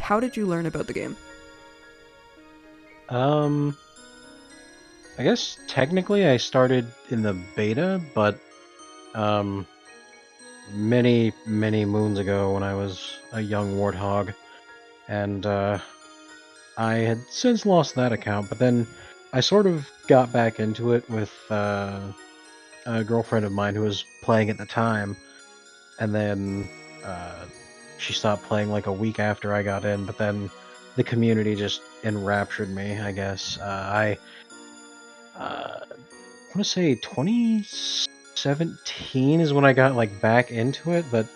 how did you learn about the game? Um, I guess technically I started in the beta, but um, many moons ago when I was a young warthog, and I had since lost that account. But then I sort of got back into it with a girlfriend of mine who was playing at the time, and then uh, she stopped playing like a week after I got in. But then the community just enraptured me. I guess I want to say 2017 is when I got like back into it, but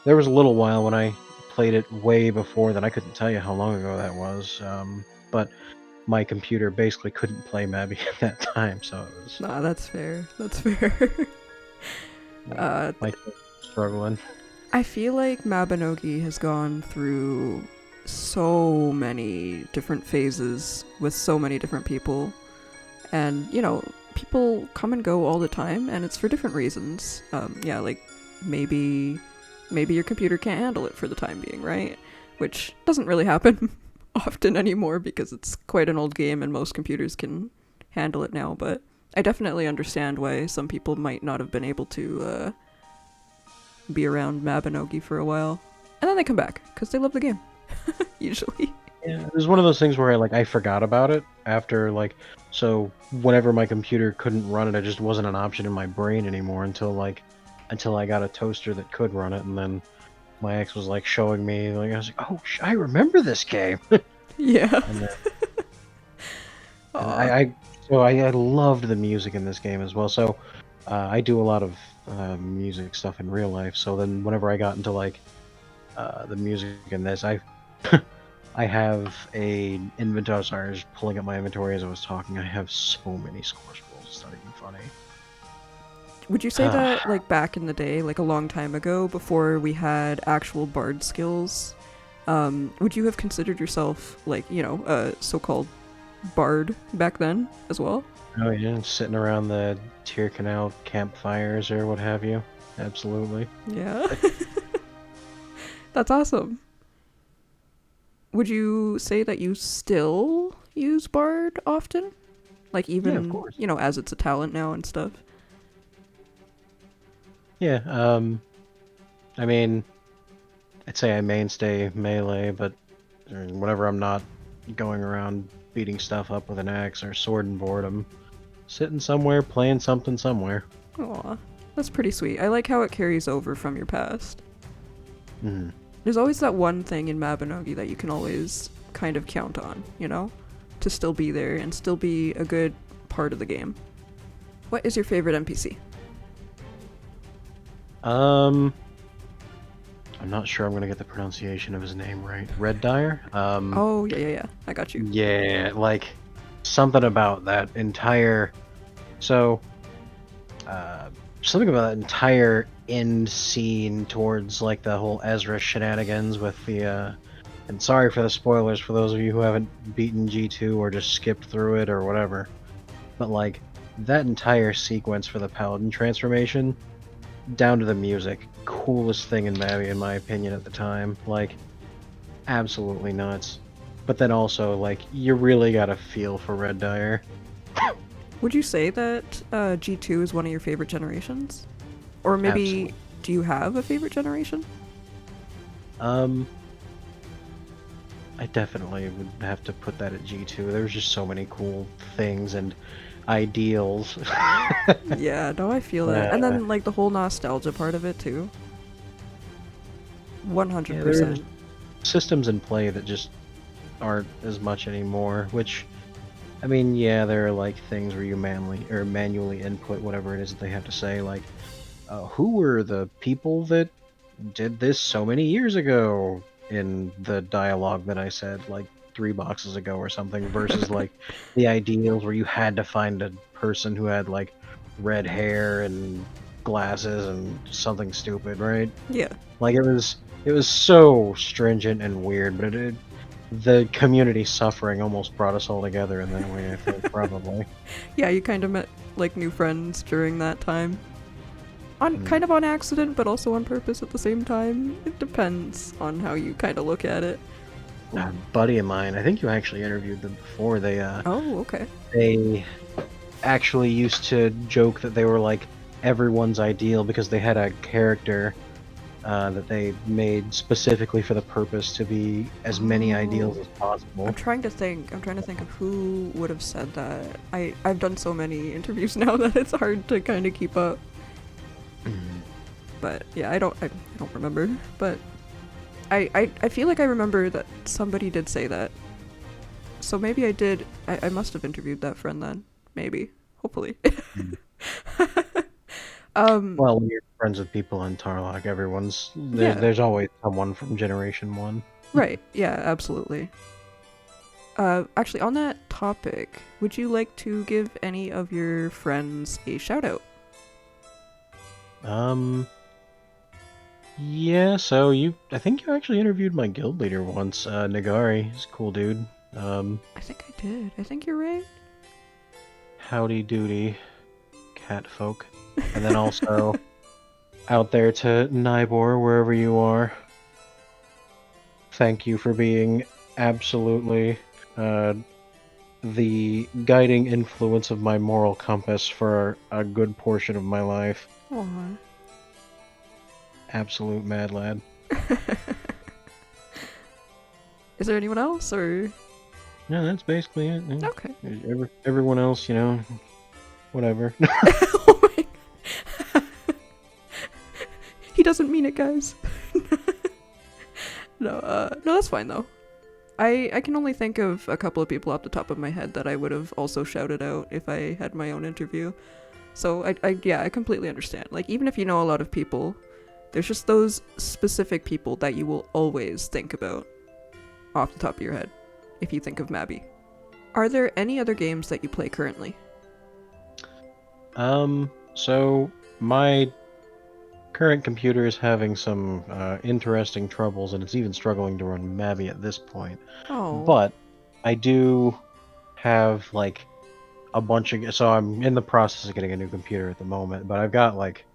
there was a little while when I played it way before that. I couldn't tell you how long ago that was. But my computer basically couldn't play Mabby at that time, so it was Nah, that's fair. That's fair. yeah, uh, my kid was struggling. I feel like Mabinogi has gone through so many different phases with so many different people. And, people come and go all the time, and it's for different reasons. Yeah, like maybe your computer can't handle it for the time being, right? Which doesn't really happen often anymore because it's quite an old game and most computers can handle it now. But I definitely understand why some people might not have been able to be around Mabinogi for a while, and then they come back because they love the game. Usually. Yeah, it was one of those things where I forgot about it after so whenever my computer couldn't run it, it just wasn't an option in my brain anymore until I got a toaster that could run it, and then my ex was showing me I was like, oh, I remember this game. Yeah. and then, and Aw. I loved the music in this game as well. So I do a lot of music stuff in real life. So then whenever I got into the music in this, I have a inventory. Sorry, I was pulling up my inventory as I was talking. I have so many scores rolls. It's not even funny. Would you say that, like, back in the day, like a long time ago, before we had actual bard skills, would you have considered yourself, a so-called bard back then as well? Oh yeah, sitting around the Tier Canal campfires or what have you. Absolutely. Yeah. That's awesome. Would you say that you still use bard often? Like, Yeah, of even, course. as it's a talent now and stuff? Yeah, I mean, I'd say I mainstay melee, but whenever I'm not going around beating stuff up with an axe or sword and board, I'm sitting somewhere playing something somewhere. Aw, that's pretty sweet. I like how it carries over from your past. Hmm. There's always that one thing in Mabinogi that you can always kind of count on, to still be there and still be a good part of the game. What is your favorite NPC? I'm not sure I'm gonna get the pronunciation of his name right. Red Dyer? Oh, yeah. I got you. Yeah, something about that entire. So, something about that entire end scene towards the whole Ezra shenanigans with the. And sorry for the spoilers for those of you who haven't beaten G2 or just skipped through it or whatever, but that entire sequence for the Paladin transformation, down to the music, coolest thing in Mavi in my opinion at the time. Absolutely nuts. But then also, you really got a feel for Red Dyer. Would you say that G2 is one of your favorite generations? Or maybe, Absolutely. do you have a favorite generation? I definitely would have to put that at G2. There's just so many cool things and ideals. Yeah, no, I feel that. And then, the whole nostalgia part of it, too. Yeah, 100%. systems in play that just aren't as much anymore, which, I mean, yeah, there are things where you manually input whatever it is that they have to say, who were the people that did this so many years ago in the dialogue that I said 3 boxes ago or something, versus the ideals where you had to find a person who had red hair and glasses and something stupid, right? Yeah. It was so stringent and weird, but the community suffering almost brought us all together in that way, I think, probably. Yeah, you kind of met, new friends during that time. Kind of on accident, but also on purpose at the same time. It depends on how you kind of look at it. A buddy of mine, I think you actually interviewed them before. Oh, okay. They actually used to joke that they were like everyone's ideal because they had a character that they made specifically for the purpose to be as many ideals Oh. as possible. I'm trying to think of who would have said that. I've done so many interviews now that it's hard to kind of keep up. But yeah, I don't remember. But I feel like I remember that somebody did say that. So maybe I did. I must have interviewed that friend then. Maybe. Hopefully. Well, when you're friends with people in Tarlach, Yeah. there's always someone from Generation One. Right. Yeah, absolutely. Actually, on that topic, would you like to give any of your friends a shout out? Yeah. So I think you actually interviewed my guild leader once, Nagari. He's a cool dude. I think I did. I think you're right. Howdy doody, cat folk. And then also out there to Nybor, wherever you are. Thank you for being absolutely the guiding influence of my moral compass for a good portion of my life. Aw. Absolute mad lad. Is there anyone else, or? No, that's basically it. Yeah. Okay. Everyone else, whatever. Oh my god. He doesn't mean it, guys. No, that's fine though. I can only think of a couple of people off the top of my head that I would have also shouted out if I had my own interview. So I completely understand. Like, even if you know a lot of people, there's just those specific people that you will always think about off the top of your head if you think of Mabby. Are there any other games that you play currently? So my current computer is having some interesting troubles, and it's even struggling to run Mabby at this point. Oh. But I do have like a bunch of, so I'm in the process of getting a new computer at the moment, but I've got like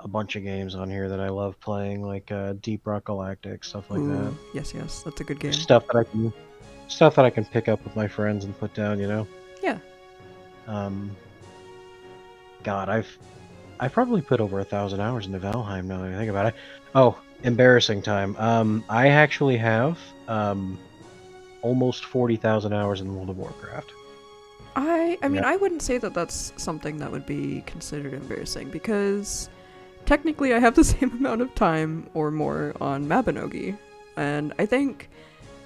a bunch of games on here that I love playing, like Deep Rock Galactic, stuff like that. Ooh, yes, that's a good game. Stuff that I can pick up with my friends and put down, Yeah. God, I've probably put over 1,000 hours into Valheim now that I think about it. Oh, embarrassing time. I actually have almost 40,000 hours in World of Warcraft. I mean, Yeah. I wouldn't say that that's something that would be considered embarrassing, because technically I have the same amount of time or more on Mabinogi. And I think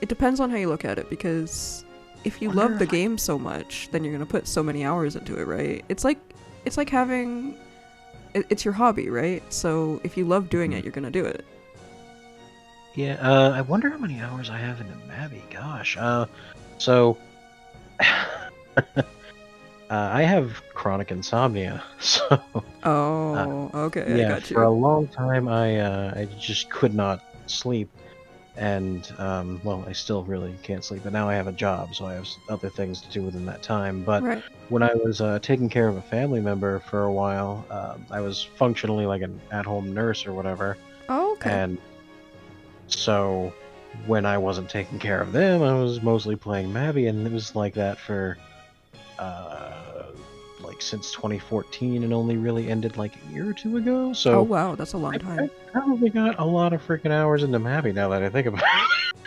it depends on how you look at it, because if you love the game so much, then you're going to put so many hours into it, right? It's like having it's your hobby, right? So if you love doing it, you're going to do it. Yeah, I wonder how many hours I have into Mabby. Gosh, so I have chronic insomnia, so Oh, okay, I yeah, got for a you. long time I just could not sleep, and well, I still really can't sleep. But now I have a job, so I have other things to do within that time. But Right. when I was taking care of a family member for a while, I was functionally like an at-home nurse or whatever, Oh, okay. and so when I wasn't taking care of them, I was mostly playing Mabby, and it was like that for like since 2014, and only really ended like a year or two ago. Oh So wow, that's a long I time. probably got a lot of freaking hours into Mabby now that I think about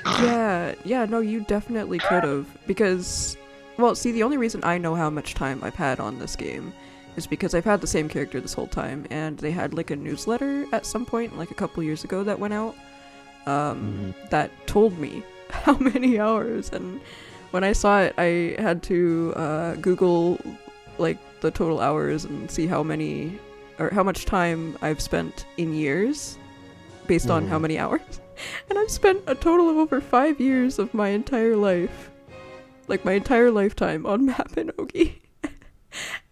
it. Yeah, no, you definitely could have, because, well, see, the only reason I know how much time I've had on this game is because I've had the same character this whole time, and they had like a newsletter at some point, like a couple years ago, that went out, that told me how many hours, and when I saw it, I had to Google like the total hours and see how many or how much time I've spent in years based on how many hours. And I've spent a total of over 5 years of my entire life, like my entire lifetime, on Mabinogi.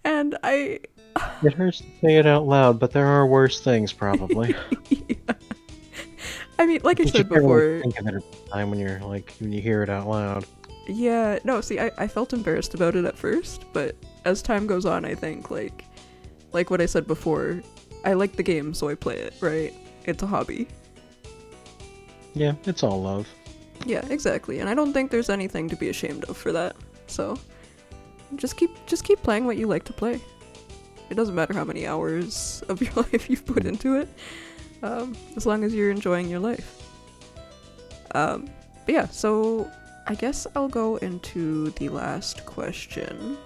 And It hurts to say it out loud, but there are worse things, probably. yeah. I mean, like I You said never before, think of it at the time when you hear it out loud. yeah, no, see, I felt embarrassed about it at first, but as time goes on, I think, like what I said before, I like the game, so I play it, right? It's a hobby. Yeah, it's all love. Yeah, exactly. And I don't think there's anything to be ashamed of for that. So just keep playing what you like to play. It doesn't matter how many hours of your life you've put into it, as long as you're enjoying your life. But yeah, so I guess I'll go into the last question.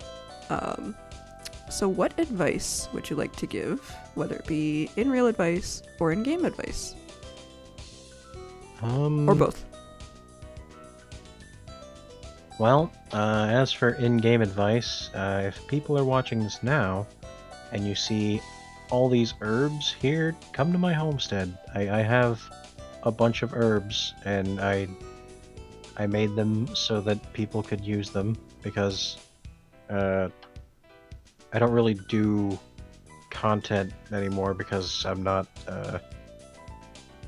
So what advice would you like to give, whether it be in real advice or in game advice? Or both? Well, as for in-game advice, if people are watching this now, and you see all these herbs here, come to my homestead. I have a bunch of herbs, and I made them so that people could use them, because I don't really do content anymore because I'm not,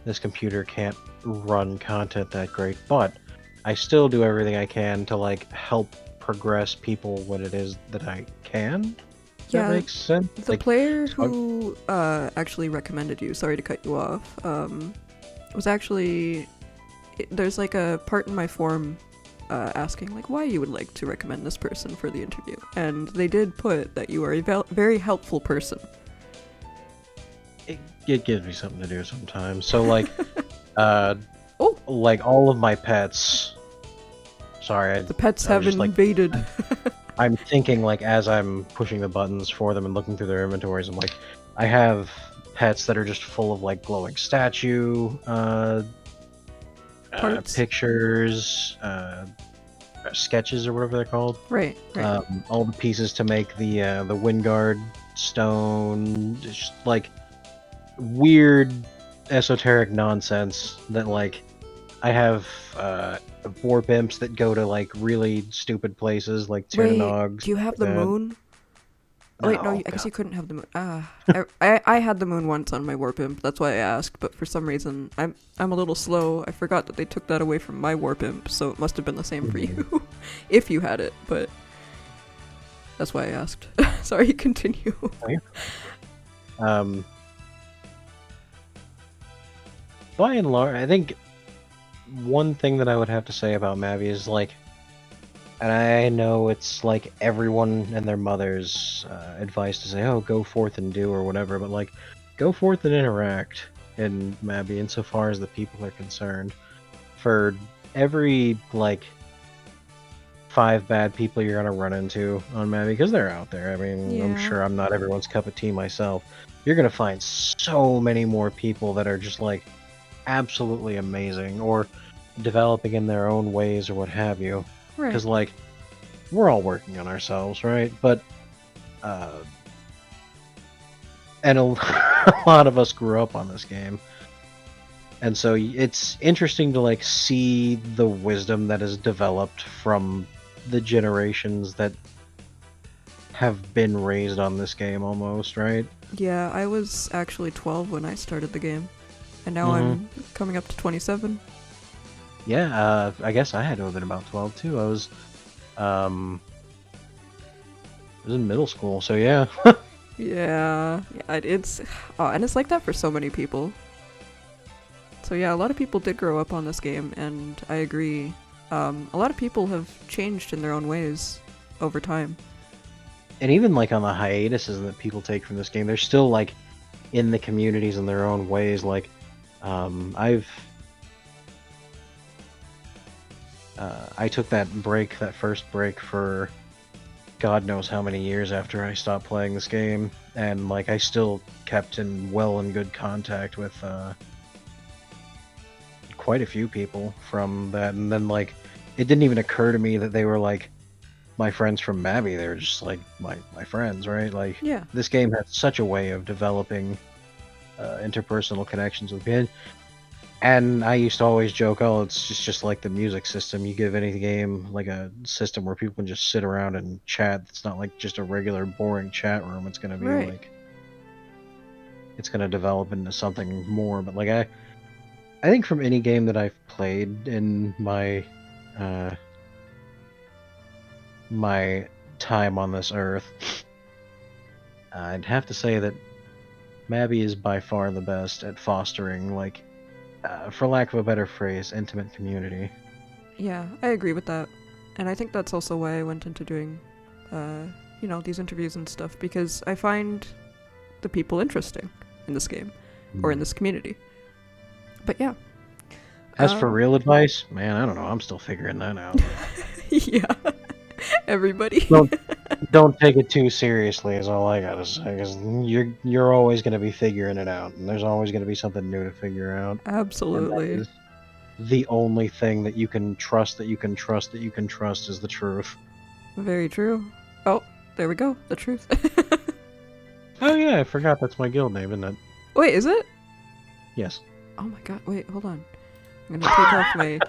this computer can't run content that great, but I still do everything I can to, like, help progress people what it is that I can. Yeah, that makes sense. the Like, player so who actually recommended you, sorry to cut you off, was actually, there's like a part in my forum asking like why you would like to recommend this person for the interview, and they did put that you are a very helpful person. it gives me something to do sometimes. So, like, Oh, like all of my pets. Sorry, the pets I have was just, like, invaded. I'm thinking, like, as I'm pushing the buttons for them and looking through their inventories, I'm like, I have pets that are just full of, like, glowing statue Parts. pictures, sketches or whatever they're called. Right. All the pieces to make the Wingard stone, just like weird esoteric nonsense that, like, I have warp imps that go to, like, really stupid places like Wait, Taminogs. do you have the moon? Oh, wait, no, No, I guess God. you couldn't have the moon. I had the moon once on my warp imp. That's why I asked. But for some reason, I'm a little slow. I forgot that they took that away from my warp imp, so it must have been the same for you, if you had it. But that's why I asked. Sorry, continue. Oh, yeah. By and large, I think one thing that I would have to say about Mavi is, like, and I know it's like everyone and their mother's advice to say, oh, go forth and do or whatever, but, like, go forth and interact in Mabi insofar as the people are concerned. For every, like, 5 bad people you're gonna run into on Mabi, because they're out there. I mean, I'm Yeah. sure I'm not everyone's cup of tea myself. You're gonna find so many more people that are just, like, absolutely amazing, or developing in their own ways or what have you. Right. Because, like, we're all working on ourselves, right? But and a lot of us grew up on this game, and so it's interesting to, like, see the wisdom that is developed from the generations that have been raised on this game, almost, right? Yeah, I was actually 12 when I started the game, and now I'm coming up to 27. Yeah, I guess I had to have been about 12 too. I was in middle school, so yeah. Yeah, it's and it's like that for so many people. So yeah, a lot of people did grow up on this game, and I agree. A lot of people have changed in their own ways over time. And even, like, on the hiatuses that people take from this game, they're still, like, in the communities in their own ways. Like, I took that first break for God knows how many years after I stopped playing this game, and, like, I still kept in well and good contact with quite a few people from that. And then, like, it didn't even occur to me that they were, like, my friends from Mabi. They were just, like, my friends, right? Like, Yeah. this game has such a way of developing interpersonal connections with people. And I used to always joke, oh, it's just like the music system. You give any game, like, a system where people can just sit around and chat. It's not like just a regular boring chat room. It's going to be Right. like, it's going to develop into something more. But, like, I think from any game that I've played in my my time on this earth, I'd have to say that Mabi is by far the best at fostering, like, for lack of a better phrase, intimate community. Yeah, I agree with that. And I think that's also why I went into doing, these interviews and stuff, because I find the people interesting in this game, or in this community. But yeah. As for real advice, man, I don't know. I'm still figuring that out. Yeah. Everybody. Don't take it too seriously is all I gotta say, because you're always gonna be figuring it out, and there's always gonna be something new to figure out. Absolutely. And that is the only thing that you can trust is the truth. Very true. Oh, there we go. The truth. Oh yeah, I forgot that's my guild name, isn't it? Wait, is it? Yes. Oh my god, wait, hold on. I'm gonna take off my...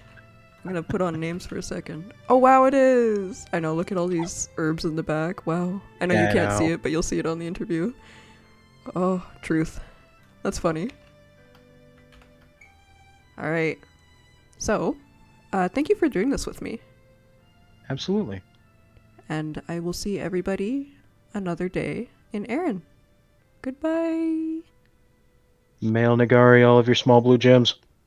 I'm gonna put on names for a second. Oh wow, it is! I know, look at all these herbs in the back. Wow. I know Yeah, you I can't see know. it, but you'll see it on the interview. Oh, truth. That's funny. Alright. So, thank you for doing this with me. Absolutely. And I will see everybody another day in Erinn. Goodbye! Mail Nagari all of your small blue gems.